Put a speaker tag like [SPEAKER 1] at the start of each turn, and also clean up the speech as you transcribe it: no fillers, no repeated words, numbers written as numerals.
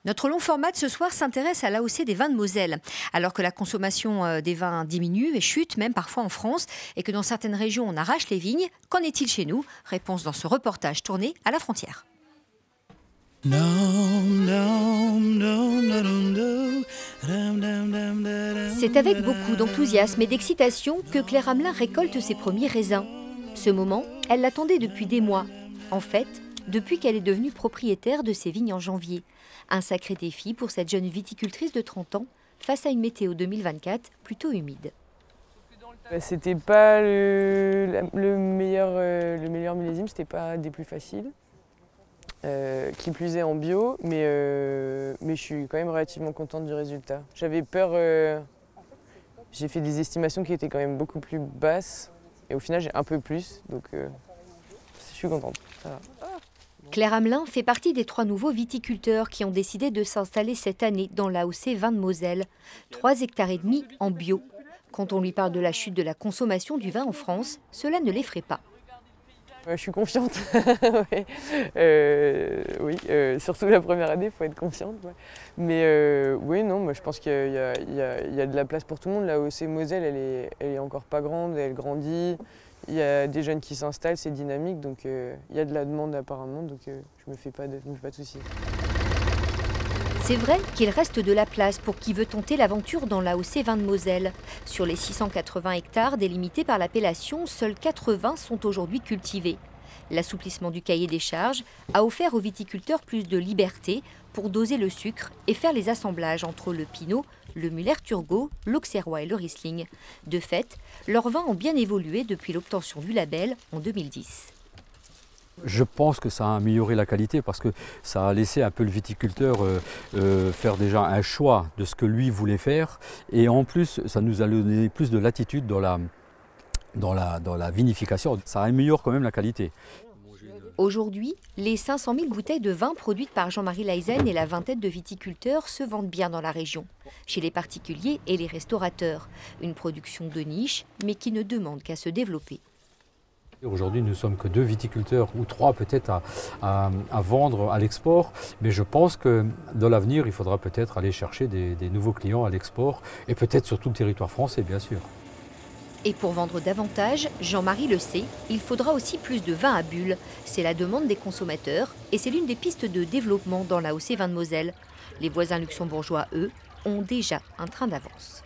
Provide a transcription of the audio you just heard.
[SPEAKER 1] Notre long format de ce soir s'intéresse à l'AOC des vins de Moselle. Alors que la consommation des vins diminue et chute, même parfois en France, et que dans certaines régions on arrache les vignes, qu'en est-il chez nous? Réponse dans ce reportage tourné à la frontière. C'est avec beaucoup d'enthousiasme et d'excitation que Claire Hamelin récolte ses premiers raisins. Ce moment, elle l'attendait depuis des mois. En fait, depuis qu'elle est devenue propriétaire de ses vignes en janvier. Un sacré défi pour cette jeune viticultrice de 30 ans face à une météo 2024 plutôt humide.
[SPEAKER 2] C'était pas le meilleur millésime, c'était pas des plus faciles. Qui plus est en bio, mais je suis quand même relativement contente du résultat. J'avais peur, j'ai fait des estimations qui étaient quand même beaucoup plus basses, et au final j'ai un peu plus, donc je suis contente. Ça va.
[SPEAKER 1] Claire Hamelin fait partie des 3 nouveaux viticulteurs qui ont décidé de s'installer cette année dans l'AOC Vins de Moselle. 3,5 hectares en bio. Quand on lui parle de la chute de la consommation du vin en France, cela ne l'effraie pas.
[SPEAKER 2] Je suis confiante, oui, surtout la première année, il faut être confiante. Ouais. Mais oui, non, moi, je pense qu'il y a de la place pour tout le monde. L'AOC Moselle, elle est encore pas grande, elle grandit. Il y a des jeunes qui s'installent, c'est dynamique, donc il y a de la demande apparemment, donc je ne me fais pas de soucis.
[SPEAKER 1] C'est vrai qu'il reste de la place pour qui veut tenter l'aventure dans l'AOC Vins de Moselle. Sur les 680 hectares délimités par l'appellation, seuls 80 sont aujourd'hui cultivés. L'assouplissement du cahier des charges a offert aux viticulteurs plus de liberté pour doser le sucre et faire les assemblages entre le Pinot, le Müller-Thurgau, l'Auxerrois et le Riesling. De fait, leurs vins ont bien évolué depuis l'obtention du label en 2010.
[SPEAKER 3] Je pense que ça a amélioré la qualité parce que ça a laissé un peu le viticulteur faire déjà un choix de ce que lui voulait faire. Et en plus, ça nous a donné plus de latitude dans la vinification. Ça améliore quand même la qualité.
[SPEAKER 1] Aujourd'hui, les 500 000 bouteilles de vin produites par Jean-Marie Leisen et la vingtaine de viticulteurs se vendent bien dans la région, chez les particuliers et les restaurateurs. Une production de niche, mais qui ne demande qu'à se développer.
[SPEAKER 3] Aujourd'hui, nous ne sommes que 2 viticulteurs, ou 3 peut-être, à vendre à l'export. Mais je pense que dans l'avenir, il faudra peut-être aller chercher des nouveaux clients à l'export, et peut-être sur tout le territoire français, bien sûr.
[SPEAKER 1] Et pour vendre davantage, Jean-Marie le sait, il faudra aussi plus de vin à bulles. C'est la demande des consommateurs, et c'est l'une des pistes de développement dans l'AOC Vins de Moselle. Les voisins luxembourgeois, eux, ont déjà un train d'avance.